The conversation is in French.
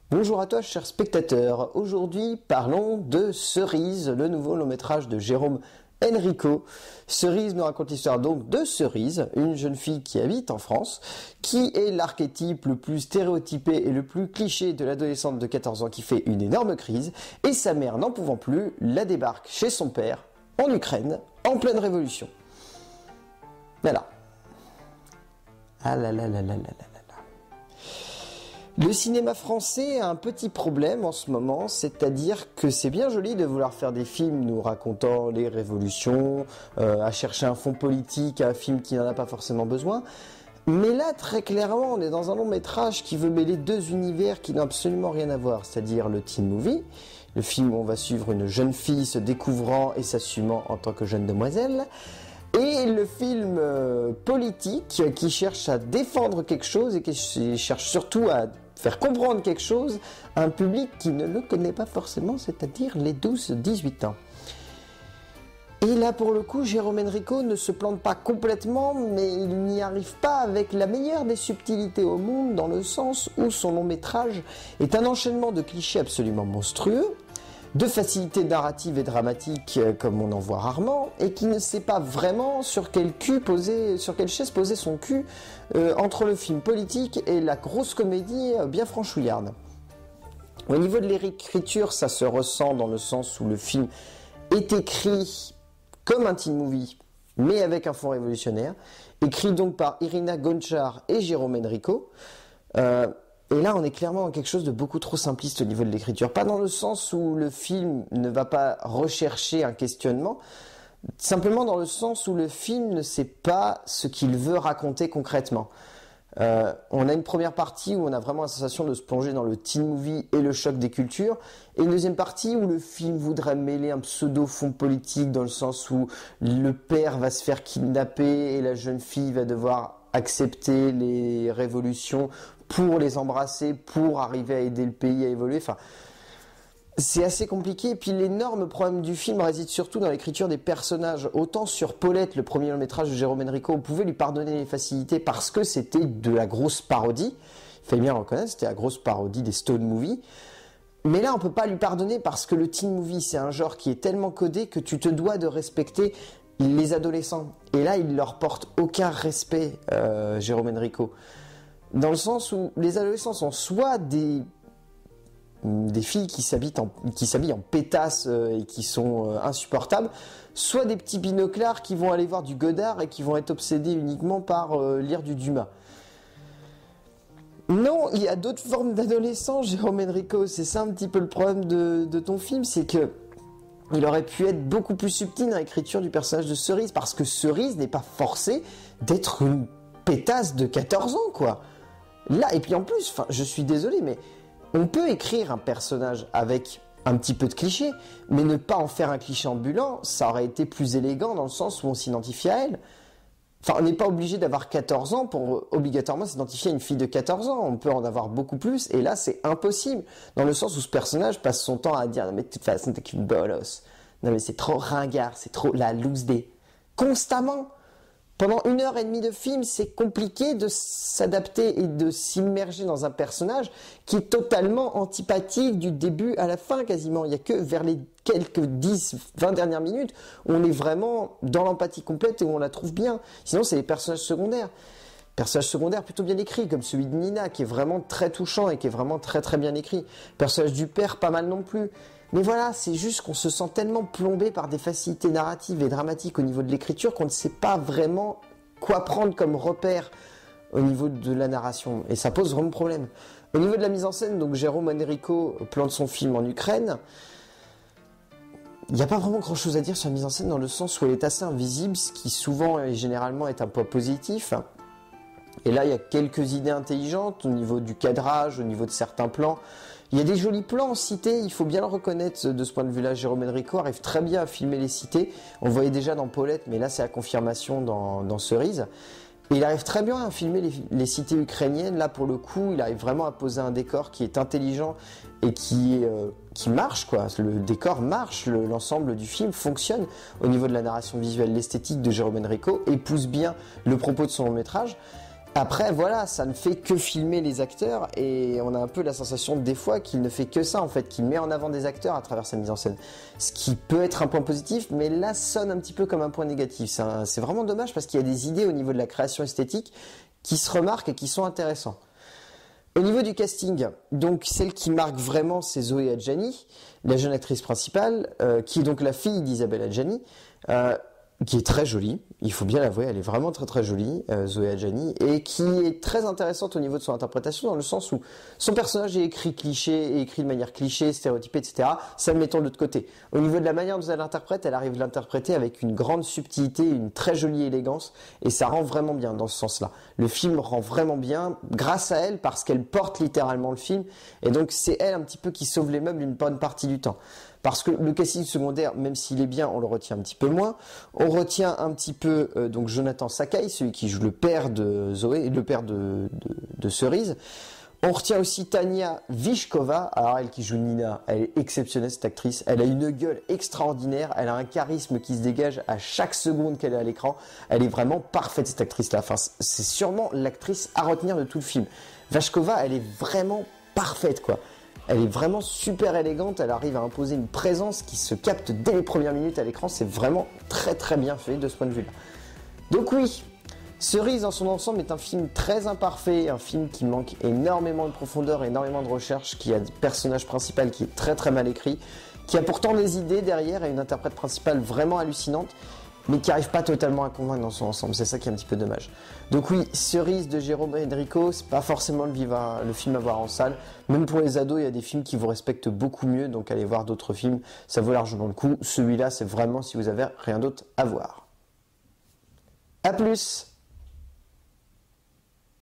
Bonjour à toi, chers spectateurs. Aujourd'hui, parlons de Cerise, le nouveau long métrage de Jérôme Enrico. Cerise nous raconte l'histoire donc de Cerise, une jeune fille qui habite en France, qui est l'archétype le plus stéréotypé et le plus cliché de l'adolescente de 14 ans qui fait une énorme crise, et sa mère, n'en pouvant plus, la débarque chez son père, en Ukraine, en pleine révolution. Voilà. Ah là là là là là là. Le cinéma français a un petit problème en ce moment, c'est-à-dire que c'est bien joli de vouloir faire des films nous racontant les révolutions, à chercher un fond politique à un film qui n'en a pas forcément besoin. Mais là, très clairement, on est dans un long métrage qui veut mêler deux univers qui n'ont absolument rien à voir, c'est-à-dire le teen movie, le film où on va suivre une jeune fille se découvrant et s'assumant en tant que jeune demoiselle, et le film politique qui cherche à défendre quelque chose et qui cherche surtout à faire comprendre quelque chose à un public qui ne le connaît pas forcément, c'est-à-dire les 12-18 ans. Et là, pour le coup, Jérôme Enrico ne se plante pas complètement, mais il n'y arrive pas avec la meilleure des subtilités au monde, dans le sens où son long métrage est un enchaînement de clichés absolument monstrueux, de facilité narrative et dramatique comme on en voit rarement, et qui ne sait pas vraiment sur quelle chaise poser son cul entre le film politique et la grosse comédie bien franchouillarde. Au niveau de l'écriture, ça se ressent dans le sens où le film est écrit comme un teen movie, mais avec un fond révolutionnaire, écrit donc par Irina Gonchar et Jérôme Enrico. Et là, on est clairement dans quelque chose de beaucoup trop simpliste au niveau de l'écriture. Pas dans le sens où le film ne va pas rechercher un questionnement, simplement dans le sens où le film ne sait pas ce qu'il veut raconter concrètement. On a une première partie où on a vraiment la sensation de se plonger dans le teen movie et le choc des cultures, et une deuxième partie où le film voudrait mêler un pseudo-fond politique dans le sens où le père va se faire kidnapper et la jeune fille va devoir accepter les révolutions pour les embrasser, pour arriver à aider le pays à évoluer. Enfin, c'est assez compliqué. Et puis l'énorme problème du film réside surtout dans l'écriture des personnages. Autant sur Paulette, le premier long métrage de Jérôme Enrico, on pouvait lui pardonner les facilités parce que c'était de la grosse parodie. Il fallait bien le reconnaître, c'était la grosse parodie des Stone Movies. Mais là, on peut pas lui pardonner parce que le teen movie, c'est un genre qui est tellement codé que tu te dois de respecter les adolescents. Et là, il leur porte aucun respect, Jérôme Enrico. Dans le sens où les adolescents sont soit des filles qui s'habillent en pétasses et qui sont insupportables, soit des petits binoclards qui vont aller voir du Godard et qui vont être obsédés uniquement par lire du Dumas. Non, il y a d'autres formes d'adolescents, Jérôme Enrico. C'est ça un petit peu le problème de ton film, c'est que il aurait pu être beaucoup plus subtil dans l'écriture du personnage de Cerise, parce que Cerise n'est pas forcée d'être une pétasse de 14 ans, quoi. Là, et puis en plus, je suis désolé, mais on peut écrire un personnage avec un petit peu de cliché, mais ne pas en faire un cliché ambulant, ça aurait été plus élégant dans le sens où on s'identifie à elle. Enfin, on n'est pas obligé d'avoir 14 ans pour obligatoirement s'identifier à une fille de 14 ans. On peut en avoir beaucoup plus, et là, c'est impossible. Dans le sens où ce personnage passe son temps à dire « Non mais de toute façon, t'es qu'une bolosse. Non mais c'est trop ringard, c'est trop la loose day. » Constamment. Pendant 1h30 de film, c'est compliqué de s'adapter et de s'immerger dans un personnage qui est totalement antipathique du début à la fin quasiment. Il n'y a que vers les quelques 10-20 dernières minutes où on est vraiment dans l'empathie complète et où on la trouve bien. Sinon, c'est les personnages secondaires. Personnages secondaires plutôt bien écrits, comme celui de Nina, qui est vraiment très touchant et qui est vraiment très très bien écrit. Personnage du père, pas mal non plus. Mais voilà, c'est juste qu'on se sent tellement plombé par des facilités narratives et dramatiques au niveau de l'écriture qu'on ne sait pas vraiment quoi prendre comme repère au niveau de la narration. Et ça pose vraiment problème. Au niveau de la mise en scène, donc Jérôme Enrico plante son film en Ukraine. Il n'y a pas vraiment grand chose à dire sur la mise en scène dans le sens où elle est assez invisible, ce qui souvent et généralement est un point positif. Et là, il y a quelques idées intelligentes au niveau du cadrage, au niveau de certains plans. Il y a des jolis plans en cité, il faut bien le reconnaître de ce point de vue-là. Jérôme Enrico arrive très bien à filmer les cités. On voyait déjà dans Paulette, mais là c'est la confirmation dans Cerise. Et il arrive très bien à filmer les cités ukrainiennes. Là pour le coup, il arrive vraiment à poser un décor qui est intelligent et qui marche, quoi. Le décor marche, l'ensemble du film fonctionne au niveau de la narration visuelle. L'esthétique de Jérôme Enrico épouse bien le propos de son long métrage. Après, voilà, ça ne fait que filmer les acteurs et on a un peu la sensation des fois qu'il ne fait que ça en fait, qu'il met en avant des acteurs à travers sa mise en scène. Ce qui peut être un point positif, mais là sonne un petit peu comme un point négatif. C'est vraiment dommage parce qu'il y a des idées au niveau de la création esthétique qui se remarquent et qui sont intéressants. Au niveau du casting, donc celle qui marque vraiment, c'est Zoé Adjani, la jeune actrice principale, qui est donc la fille d'Isabelle Adjani. Qui est très jolie, il faut bien l'avouer, elle est vraiment très très jolie, Zoé Adjani, et qui est très intéressante au niveau de son interprétation, dans le sens où son personnage est écrit cliché, est écrit de manière cliché, stéréotypée, etc. Ça le mettons de l'autre côté. Au niveau de la manière dont elle l'interprète, elle arrive à l'interpréter avec une grande subtilité, une très jolie élégance, et ça rend vraiment bien dans ce sens-là. Le film rend vraiment bien, grâce à elle, parce qu'elle porte littéralement le film, et donc c'est elle un petit peu qui sauve les meubles une bonne partie du temps. Parce que le casting secondaire, même s'il est bien, on le retient un petit peu moins. On retient un petit peu donc Jonathan Sakai, celui qui joue le père de Zoé, le père de Cerise. On retient aussi Tania Vyshkova, alors elle qui joue Nina, elle est exceptionnelle cette actrice, elle a une gueule extraordinaire, elle a un charisme qui se dégage à chaque seconde qu'elle est à l'écran, elle est vraiment parfaite cette actrice-là, enfin, c'est sûrement l'actrice à retenir de tout le film. Vyshkova, elle est vraiment parfaite quoi. Elle est vraiment super élégante, elle arrive à imposer une présence qui se capte dès les premières minutes à l'écran, c'est vraiment très très bien fait de ce point de vue-là. Donc oui, Cerise dans son ensemble est un film très imparfait, un film qui manque énormément de profondeur, énormément de recherche, qui a un personnage principal qui est très très mal écrit, qui a pourtant des idées derrière et une interprète principale vraiment hallucinante, mais qui n'arrive pas totalement à convaincre dans son ensemble, c'est ça qui est un petit peu dommage. Donc oui, Cerise de Jérôme Enrico, c'est pas forcément le film à voir en salle, même pour les ados, il y a des films qui vous respectent beaucoup mieux, donc allez voir d'autres films, ça vaut largement le coup. Celui-là, c'est vraiment si vous avez rien d'autre à voir. A plus!